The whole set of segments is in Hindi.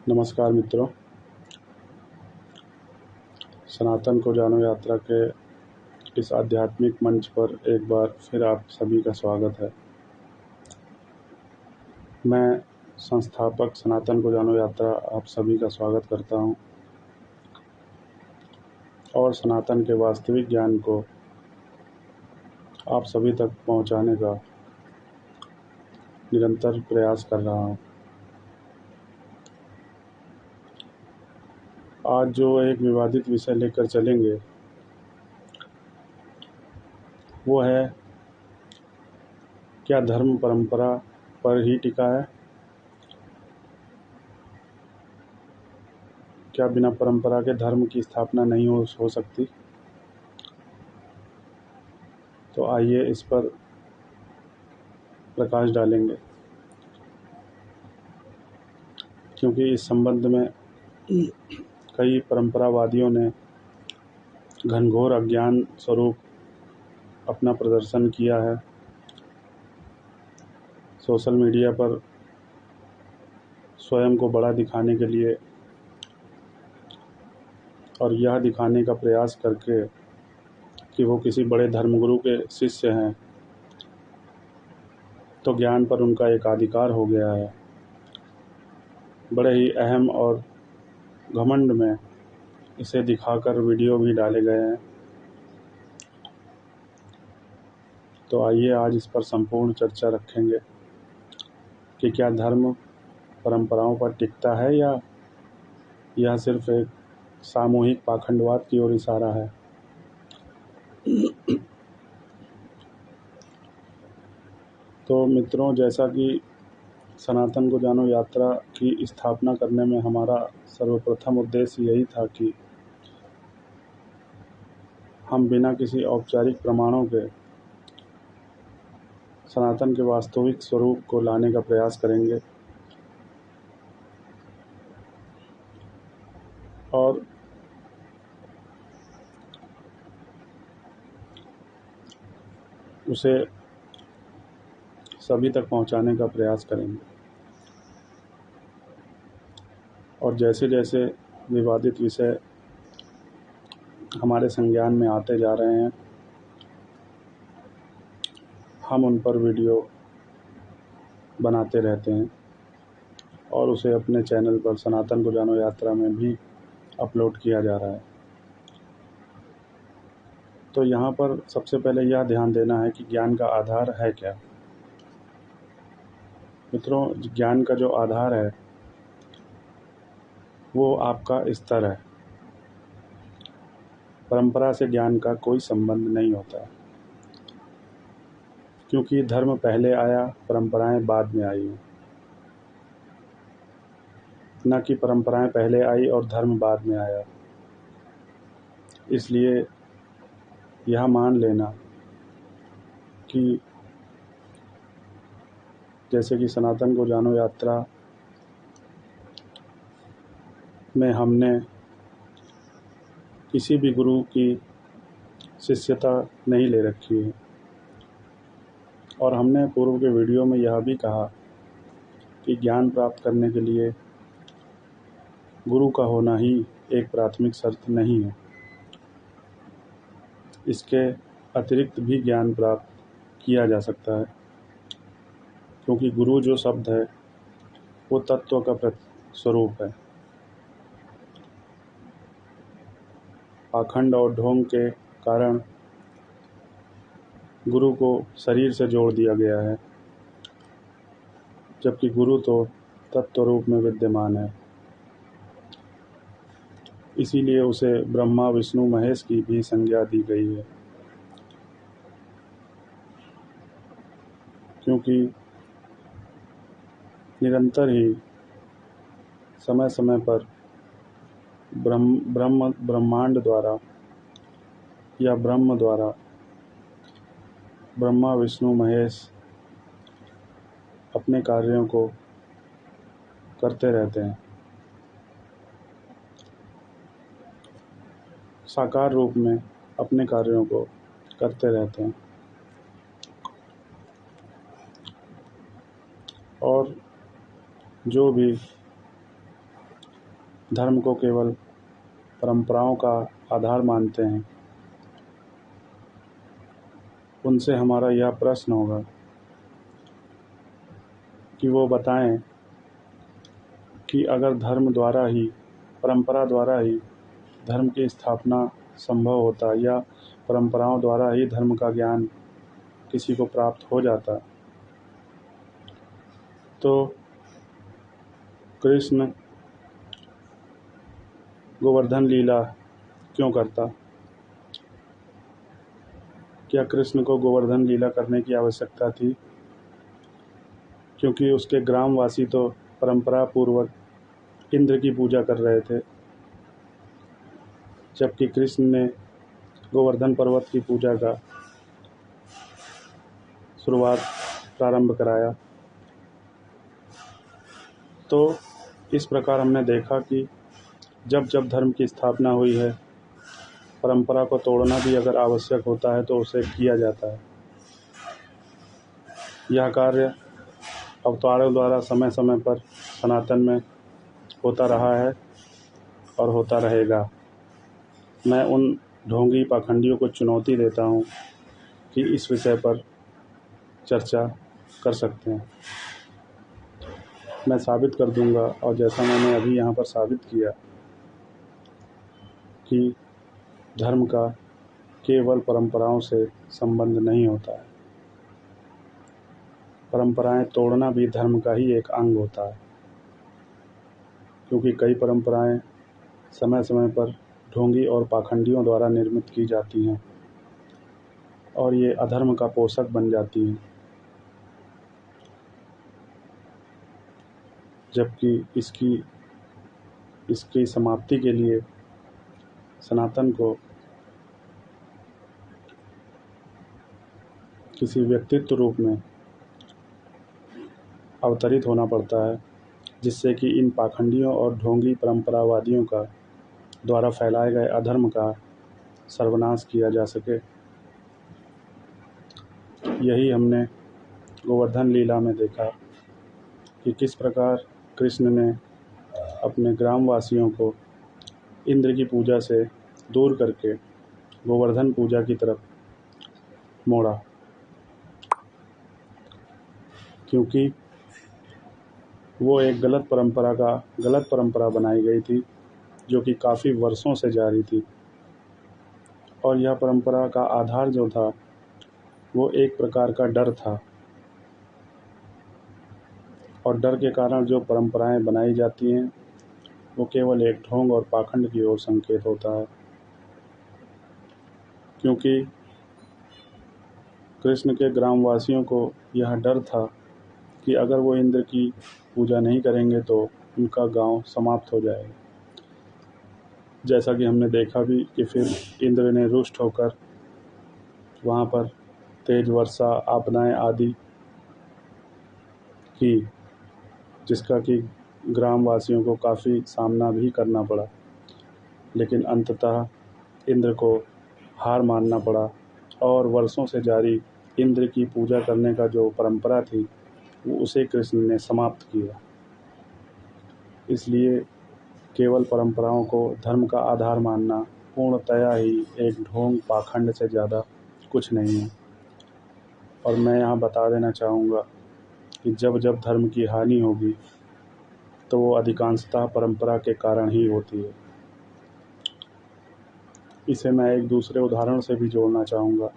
नमस्कार मित्रों, सनातन को जानो यात्रा के इस आध्यात्मिक मंच पर एक बार फिर आप सभी का स्वागत है। मैं संस्थापक सनातन को जानो यात्रा आप सभी का स्वागत करता हूं और सनातन के वास्तविक ज्ञान को आप सभी तक पहुंचाने का निरंतर प्रयास कर रहा हूं। आज जो एक विवादित विषय लेकर चलेंगे वो है, क्या धर्म परंपरा पर ही टिका है? क्या बिना परंपरा के धर्म की स्थापना नहीं हो सकती? तो आइए इस पर प्रकाश डालेंगे, क्योंकि इस संबंध में कई परंपरावादियों ने घनघोर अज्ञान स्वरूप अपना प्रदर्शन किया है। सोशल मीडिया पर स्वयं को बड़ा दिखाने के लिए और यह दिखाने का प्रयास करके कि वो किसी बड़े धर्मगुरु के शिष्य हैं, तो ज्ञान पर उनका एकाधिकार हो गया है। बड़े ही अहम और घमंड में इसे दिखाकर वीडियो भी डाले गए हैं। तो आइए आज इस पर संपूर्ण चर्चा रखेंगे कि क्या धर्म परंपराओं पर टिकता है या यह सिर्फ एक सामूहिक पाखंडवाद की ओर इशारा है। तो मित्रों, जैसा कि सनातन को जानो यात्रा की स्थापना करने में हमारा सर्वप्रथम उद्देश्य यही था कि हम बिना किसी औपचारिक प्रमाणों के सनातन के वास्तविक स्वरूप को लाने का प्रयास करेंगे और उसे सभी तक पहुंचाने का प्रयास करेंगे। और जैसे जैसे विवादित विषय हमारे संज्ञान में आते जा रहे हैं, हम उन पर वीडियो बनाते रहते हैं और उसे अपने चैनल पर सनातन को जानो यात्रा में भी अपलोड किया जा रहा है। तो यहाँ पर सबसे पहले यह ध्यान देना है कि ज्ञान का आधार है क्या। मित्रों, ज्ञान का जो आधार है वो आपका स्तर है। परंपरा से ज्ञान का कोई संबंध नहीं होता है, क्योंकि धर्म पहले आया, परंपराएं बाद में आई हैं, न कि परंपराएं पहले आई और धर्म बाद में आया। इसलिए यह मान लेना कि जैसे कि सनातन को जानो यात्रा में हमने किसी भी गुरु की शिष्यता नहीं ले रखी है, और हमने पूर्व के वीडियो में यह भी कहा कि ज्ञान प्राप्त करने के लिए गुरु का होना ही एक प्राथमिक शर्त नहीं है। इसके अतिरिक्त भी ज्ञान प्राप्त किया जा सकता है, क्योंकि गुरु जो शब्द है वो तत्व का स्वरूप है। पाखंड और ढोंग के कारण गुरु को शरीर से जोड़ दिया गया है, जबकि गुरु तो तत्व रूप में विद्यमान है। इसीलिए उसे ब्रह्मा विष्णु महेश की भी संज्ञा दी गई है, क्योंकि निरंतर ही समय समय पर ब्रह्मांड द्वारा या ब्रह्म द्वारा ब्रह्मा विष्णु महेश अपने कार्यों को करते रहते हैं, साकार रूप में अपने कार्यों को करते रहते हैं। और जो भी धर्म को केवल परंपराओं का आधार मानते हैं, उनसे हमारा यह प्रश्न होगा कि वो बताएं कि अगर धर्म द्वारा ही, परंपरा द्वारा ही धर्म की स्थापना संभव होता या परंपराओं द्वारा ही धर्म का ज्ञान किसी को प्राप्त हो जाता, तो कृष्ण गोवर्धन लीला क्यों करता? क्या कृष्ण को गोवर्धन लीला करने की आवश्यकता थी? क्योंकि उसके ग्रामवासी तो परंपरा पूर्वक इंद्र की पूजा कर रहे थे, जबकि कृष्ण ने गोवर्धन पर्वत की पूजा का शुरुआत प्रारंभ कराया। तो इस प्रकार हमने देखा कि जब जब धर्म की स्थापना हुई है, परंपरा को तोड़ना भी अगर आवश्यक होता है तो उसे किया जाता है। यह कार्य अवतारों द्वारा समय समय पर सनातन में होता रहा है और होता रहेगा। मैं उन ढोंगी पाखंडियों को चुनौती देता हूँ कि इस विषय पर चर्चा कर सकते हैं। मैं साबित कर दूंगा, और जैसा मैंने अभी यहाँ पर साबित किया कि धर्म का केवल परंपराओं से संबंध नहीं होता है। परंपराएं तोड़ना भी धर्म का ही एक अंग होता है, क्योंकि कई परंपराएं समय समय पर ढोंगी और पाखंडियों द्वारा निर्मित की जाती हैं और ये अधर्म का पोषक बन जाती हैं, जबकि इसकी समाप्ति के लिए सनातन को किसी व्यक्तित्व रूप में अवतरित होना पड़ता है, जिससे कि इन पाखंडियों और ढोंगी परंपरावादियों का द्वारा फैलाए गए अधर्म का सर्वनाश किया जा सके। यही हमने गोवर्धन लीला में देखा कि किस प्रकार कृष्ण ने अपने ग्रामवासियों को इंद्र की पूजा से दूर करके गोवर्धन पूजा की तरफ मोड़ा, क्योंकि वो एक गलत परंपरा बनाई गई थी, जो कि काफ़ी वर्षों से जारी थी। और यह परंपरा का आधार जो था वो एक प्रकार का डर था, और डर के कारण जो परंपराएं बनाई जाती हैं वो केवल एक ढोंग और पाखंड की ओर संकेत होता है। क्योंकि कृष्ण के ग्रामवासियों को यह डर था कि अगर वो इंद्र की पूजा नहीं करेंगे तो उनका गांव समाप्त हो जाएगा। जैसा कि हमने देखा भी कि फिर इंद्र ने रुष्ट होकर वहाँ पर तेज वर्षा, आपदाएं आदि की, जिसका कि ग्रामवासियों को काफ़ी सामना भी करना पड़ा, लेकिन अंततः इंद्र को हार मानना पड़ा और वर्षों से जारी इंद्र की पूजा करने का जो परंपरा थी वो उसे कृष्ण ने समाप्त किया। इसलिए केवल परंपराओं को धर्म का आधार मानना पूर्णतया ही एक ढोंग पाखंड से ज़्यादा कुछ नहीं है। और मैं यहाँ बता देना चाहूँगा कि जब जब धर्म की हानि होगी तो वो अधिकांशतः परंपरा के कारण ही होती है। इसे मैं एक दूसरे उदाहरण से भी जोड़ना चाहूँगा।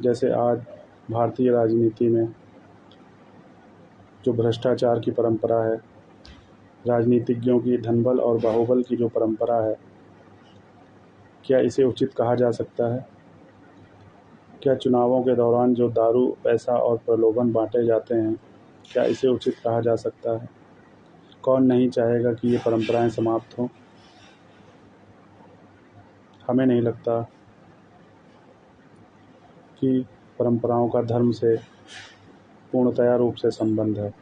जैसे आज भारतीय राजनीति में जो भ्रष्टाचार की परंपरा है, राजनीतिज्ञों की धनबल और बाहुबल की जो परंपरा है, क्या इसे उचित कहा जा सकता है? क्या चुनावों के दौरान जो दारू, पैसा और प्रलोभन बांटे जाते हैं, क्या इसे उचित कहा जा सकता है? कौन नहीं चाहेगा कि ये परंपराएं समाप्त हों? हमें नहीं लगता कि परंपराओं का धर्म से पूर्णतया रूप से संबंध है,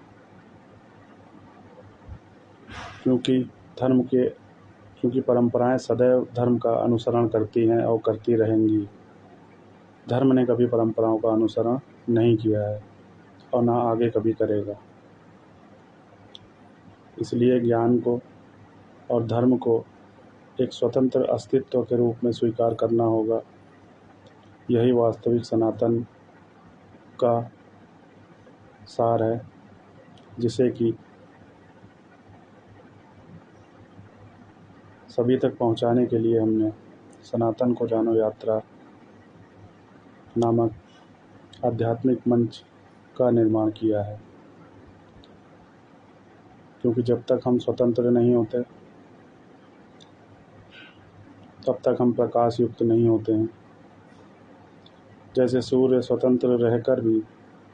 क्योंकि परंपराएं सदैव धर्म का अनुसरण करती हैं और करती रहेंगी। धर्म ने कभी परंपराओं का अनुसरण नहीं किया है और ना आगे कभी करेगा। इसलिए ज्ञान को और धर्म को एक स्वतंत्र अस्तित्व के रूप में स्वीकार करना होगा। यही वास्तविक सनातन का सार है, जिसे कि सभी तक पहुंचाने के लिए हमने सनातन को जानो यात्रा नामक आध्यात्मिक मंच का निर्माण किया है। क्योंकि जब तक हम स्वतंत्र नहीं होते तब तक हम प्रकाश युक्त नहीं होते हैं। जैसे सूर्य स्वतंत्र रहकर भी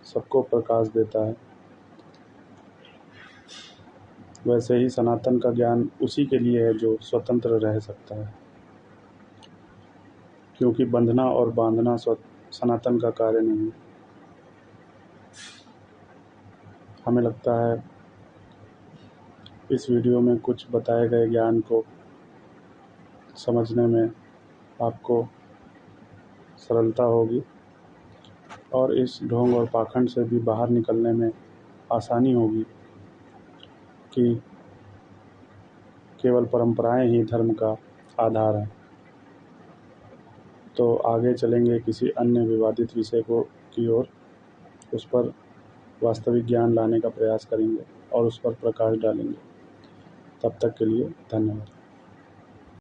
सबको प्रकाश देता है, वैसे ही सनातन का ज्ञान उसी के लिए है जो स्वतंत्र रह सकता है। क्योंकि बंधना और बांधना सनातन का कार्य नहीं है। हमें लगता है इस वीडियो में कुछ बताए गए ज्ञान को समझने में आपको सरलता होगी और इस ढोंग और पाखंड से भी बाहर निकलने में आसानी होगी कि केवल परंपराएं ही धर्म का आधार है। तो आगे चलेंगे किसी अन्य विवादित विषय की ओर, उस पर वास्तविक ज्ञान लाने का प्रयास करेंगे और उस पर प्रकाश डालेंगे। तब तक के लिए धन्यवाद।